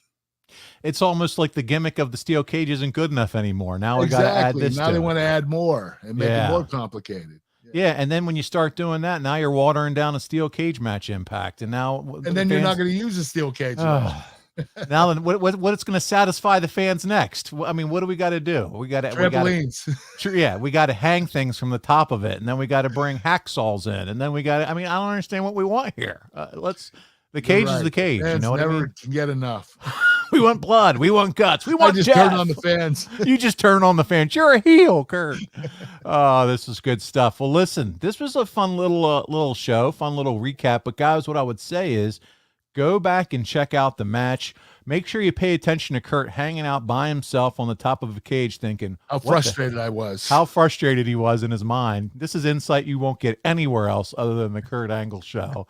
It's almost like the gimmick of the steel cage isn't good enough anymore. Now we got to add this. Now they want to add more and make it more complicated. Yeah, and then when you start doing that, now you're watering down a steel cage match impact, and then you're not going to use a steel cage. Now then, what's going to satisfy the fans next? I mean, what do we got to do? Trampolines. We got to hang things from the top of it, and then we got to bring hacksaws in, and then we got to. I mean, I don't understand what we want here. The cage is the cage. Fans you know what I mean? Can get enough. We want blood. We want guts. We want. I just turn on the fans. You just turn on the fans. You're a heel, Kurt. Oh, this is good stuff. Well, listen, this was a fun little show, fun little recap. But guys, what I would say is, go back and check out the match. Make sure you pay attention to Kurt hanging out by himself on the top of a cage, thinking how frustrated I was. How frustrated he was in his mind. This is insight you won't get anywhere else other than the Kurt Angle show.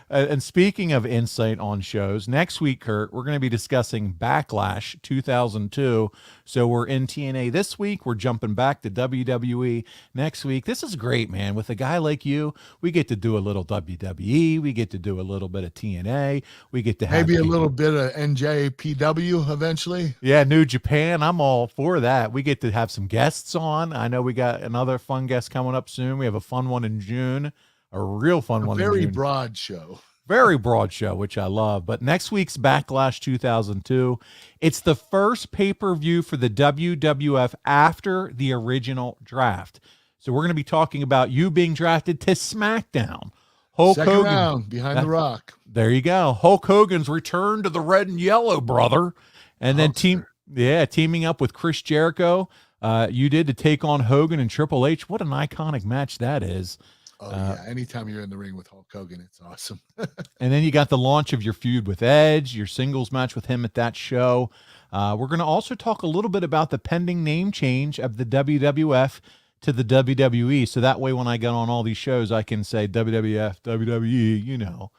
And speaking of insight on shows, next week, Kurt, we're going to be discussing Backlash 2002. So we're in TNA this week. We're jumping back to WWE next week. This is great, man. With a guy like you, we get to do a little WWE. We get to do a little bit of TNA. We get to have maybe a little bit of NJPW eventually. Yeah, New Japan. I'm all for that. We get to have some guests on. I know we got another fun guest coming up soon. We have a fun one in June. A real fun one. Very broad show. Very broad show, which I love. But next week's Backlash 2002, it's the first pay-per-view for the WWF after the original draft. So we're going to be talking about you being drafted to SmackDown. Hulk Second Hogan round behind the Rock. There you go. Hulk Hogan's return to the red and yellow, brother. And then teaming up with Chris Jericho. You did to take on Hogan and Triple H. What an iconic match that is. Oh, yeah. Anytime you're in the ring with Hulk Hogan, it's awesome. And then you got the launch of your feud with Edge, your singles match with him at that show. We're going to also talk a little bit about the pending name change of the WWF to the WWE. So that way, when I get on all these shows, I can say WWF, WWE, you know.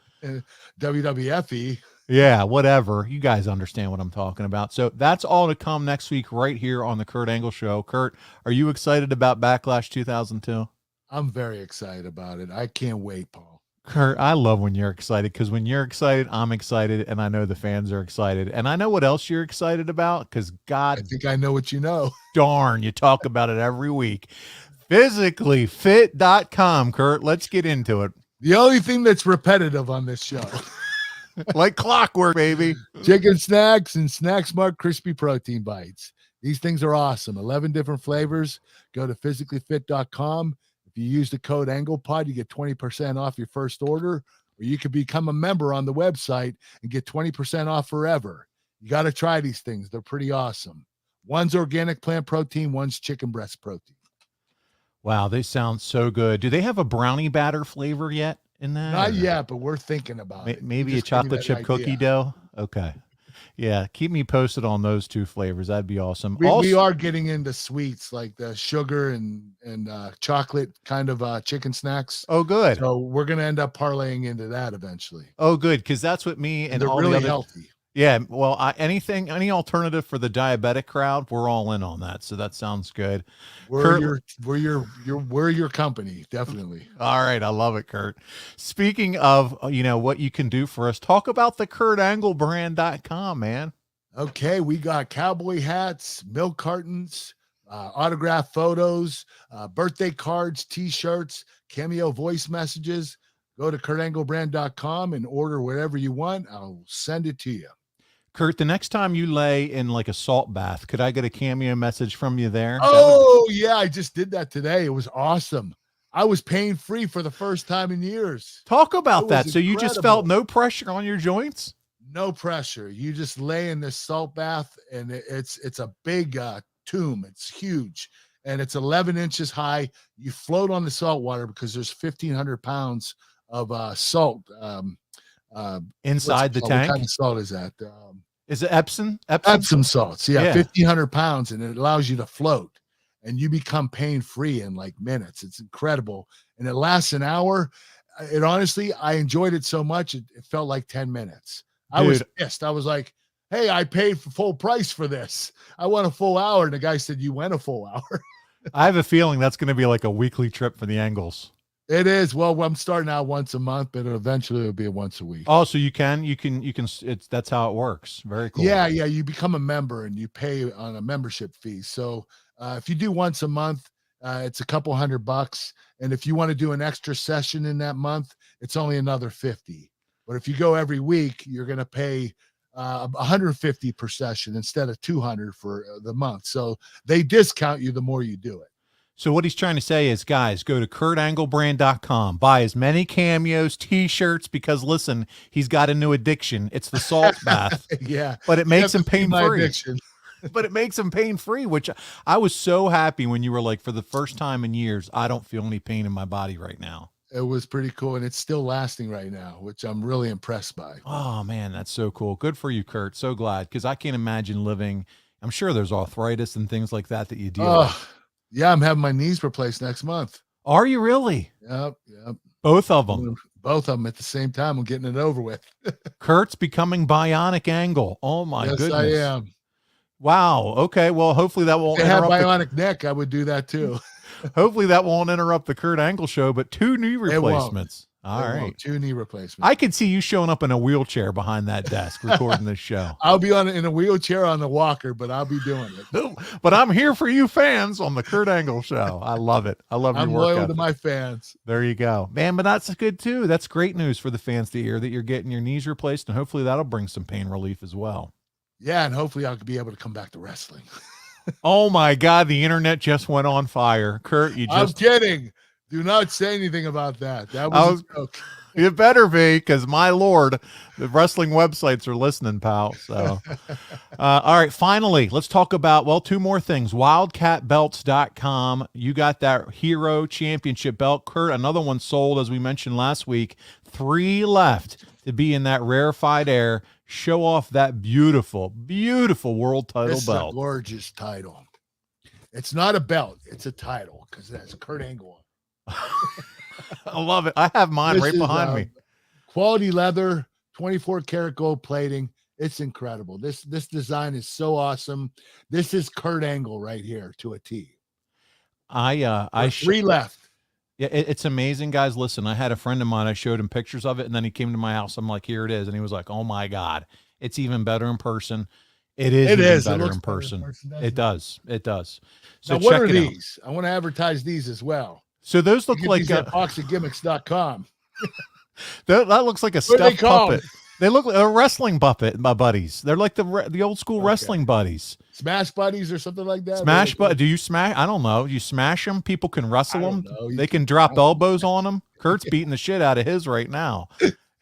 WWFE. Yeah, whatever. You guys understand what I'm talking about. So that's all to come next week right here on the Kurt Angle Show. Kurt, are you excited about Backlash 2002? I'm very excited about it. I can't wait, Paul. Kurt, I love when you're excited, because when you're excited, I'm excited, and I know the fans are excited. And I know what else you're excited about, because God I think I know what you know. darn, you talk about it every week. Physicallyfit.com, Kurt. Let's get into it. The only thing that's repetitive on this show. Like clockwork, baby. Chicken snacks and Snack Smart Crispy Protein Bites. These things are awesome. 11 different flavors. Go to physicallyfit.com. If you use the code AnglePod, you get 20% off your first order, or you could become a member on the website and get 20% off forever. You got to try these things. They're pretty awesome. One's organic plant protein, one's chicken breast protein. Wow, they sound so good. Do they have a brownie batter flavor yet in that? Not yet, but we're thinking about it. Maybe You a just gave me chocolate that chip idea. cookie dough? Okay. Yeah, keep me posted on those two flavors. That'd be awesome. We are getting into sweets like the sugar and chocolate kind of chicken snacks. Oh, good. So we're going to end up parlaying into that eventually. Oh, good, because that's what me and They're all really the other healthy. Yeah, well, any alternative for the diabetic crowd, we're all in on that. So that sounds good. We're your company, definitely. All right, I love it, Kurt. Speaking of, what you can do for us, talk about the KurtAngleBrand.com, man. Okay, we got cowboy hats, milk cartons, autographed photos, birthday cards, T-shirts, cameo voice messages. Go to KurtAngleBrand.com and order whatever you want. I'll send it to you. Kurt, the next time you lay in like a salt bath, could I get a cameo message from you there? Oh, yeah, I just did that today. It was awesome. I was pain-free for the first time in years. Talk about that. was So you just incredible. felt no pressure on your joints? No pressure. You just lay in this salt bath, and it's a big tomb. It's huge, and it's 11 inches high. You float on the salt water because there's 1,500 pounds of salt. Inside the What tank? kind of salt is that? Is it Epsom? Epsom salts. Yeah, Yeah. 1,500 pounds, and it allows you to float, and you become pain-free in like minutes. It's incredible, and it lasts an hour. It honestly, I enjoyed it so much, it felt like 10 minutes. I was Dude. pissed. I was like, hey, I paid for full price for this. I want a full hour. And the guy said, you went a full hour. I have a feeling that's going to be like a weekly trip for the Angles. It is. Well, I'm starting out once a month, but eventually it'll be once a week. Oh, so you can, that's how it works. Very cool. Yeah. You become a member and you pay on a membership fee. So if you do once a month, it's a couple $100. And if you want to do an extra session in that month, it's only another $50. But if you go every week, you're going to pay $150 per session instead of $200 for the month. So they discount you the more you do it. So what he's trying to say is, guys, go to KurtAngleBrand.com, buy as many cameos, T-shirts, because listen, he's got a new addiction. It's the salt bath. Yeah. But it makes him My pain-free. addiction. But it makes him pain-free, which I was so happy when you were like, for the first time in years, I don't feel any pain in my body right now. It was pretty cool, and it's still lasting right now, which I'm really impressed by. Oh, man, that's so cool. Good for you, Kurt. So glad, because I can't imagine living. I'm sure there's arthritis and things like that you deal with. Yeah, I'm having my knees replaced next month. Are you really? Yep. Both of them. Both of them at the same time. I'm getting it over with. Kurt's becoming bionic angle. Oh, my Yes, goodness. I am. Wow. Okay. Well, hopefully that won't If they have interrupt. bionic neck, I would do that too. Hopefully that won't interrupt the Kurt Angle show, but 2 knee replacements. All It right. won't. 2 knee replacements. I could see you showing up in a wheelchair behind that desk recording this show. I'll be in a wheelchair on the walker, but I'll be doing it. But I'm here for you fans on the Kurt Angle show. I love it. I love your I'm work loyal ethic. to my fans. There you go, man. But that's good too. That's great news for the fans to hear that you're getting your knees replaced, and hopefully that'll bring some pain relief as well. Yeah, and hopefully I'll be able to come back to wrestling. Oh my God, the internet just went on fire. Kurt, you I'm just kidding. Do not say anything about that. That was a joke. it better be, because my Lord, the wrestling websites are listening, pal. So all right, finally, let's talk about 2 more things. WildcatBelts.com. You got that Hero Championship belt. Kurt, another one sold, as we mentioned last week. 3 left to be in that rarefied air. Show off that beautiful, beautiful world title This is a belt. gorgeous title. It's not a belt. It's a title because that's Kurt Angle. I love it. I have mine This right is, behind me. Quality leather, 24 karat gold plating. It's incredible. This design is so awesome. This is Kurt Angle right here to a T. Three left. Yeah, it's amazing, guys. Listen, I had a friend of mine. I showed him pictures of it, and then he came to my house. I'm like, here it is. And he was like, oh, my God. It's even better in person. It is better in person. It does. It does. So now, what check are it out. these? I want to advertise these as well. So those look You get like these at boxofgimmicks.com. that looks like a What are they stuffed called? puppet. They look like a wrestling puppet, my buddies. They're like the old school wrestling buddies. Smash buddies or something like that. Smash, but do you smash? I don't know. You smash them. People can wrestle them. know. They can drop elbows on them. Kurt's beating the shit out of his right now.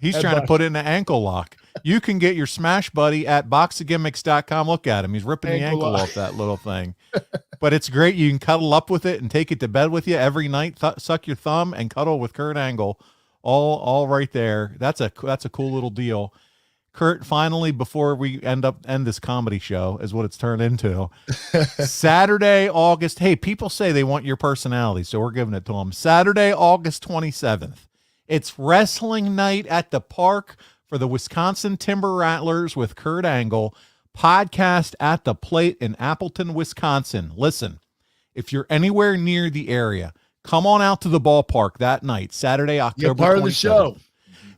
He's trying to put in an ankle lock. You can get your smash buddy at boxofgimmicks.com. Look at him. He's ripping the ankle off that little thing. But it's great. You can cuddle up with it and take it to bed with you every night. Suck your thumb and cuddle with Kurt Angle. All right there. That's a cool little deal. Kurt, finally, before we end this comedy show, is what it's turned into. Saturday, August. Hey, people say they want your personality, so we're giving it to them. Saturday, August 27th. It's wrestling night at the park for the Wisconsin Timber Rattlers with Kurt Angle. Podcast at the Plate in Appleton, Wisconsin. Listen, if you're anywhere near the area, come on out to the ballpark that night, Saturday, October 27th. Part of the show.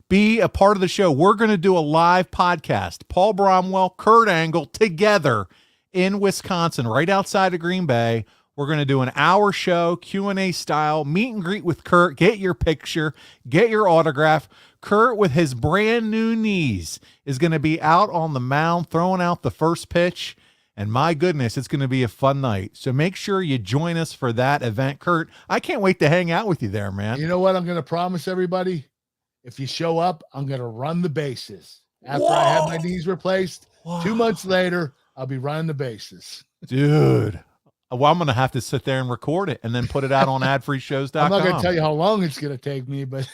Be a part of the show. We're going to do a live podcast. Paul Bromwell, Kurt Angle together in Wisconsin, right outside of Green Bay. We're going to do an hour show, Q&A style, meet and greet with Kurt. Get your picture, get your autograph. Kurt, with his brand new knees, is going to be out on the mound throwing out the first pitch. And my goodness, it's going to be a fun night. So make sure you join us for that event. Kurt, I can't wait to hang out with you there, man. You know what I'm going to promise everybody? If you show up, I'm going to run the bases. After I have my knees replaced, 2 months later, I'll be running the bases. Dude. Well, I'm going to have to sit there and record it and then put it out on adfreeshows.com. I'm not going to tell you how long it's going to take me, but...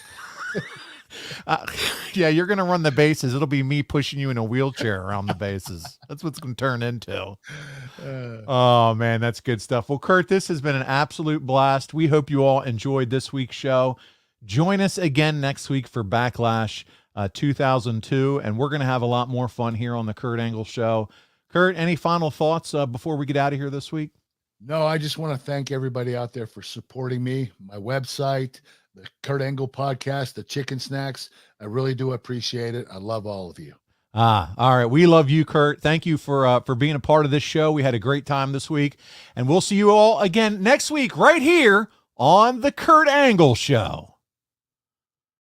yeah, you're going to run the bases. It'll be me pushing you in a wheelchair around the bases. That's what's going to turn into. Oh, man, that's good stuff. Well, Kurt, this has been an absolute blast. We hope you all enjoyed this week's show. Join us again next week for Backlash 2002, and we're going to have a lot more fun here on the Kurt Angle Show. Kurt, any final thoughts before we get out of here this week? No, I just want to thank everybody out there for supporting me, my website, the Kurt Angle podcast, the chicken snacks. I really do appreciate it. I love all of you. All right. We love you, Kurt. Thank you for being a part of this show. We had a great time this week, and we'll see you all again next week right here on the Kurt Angle Show.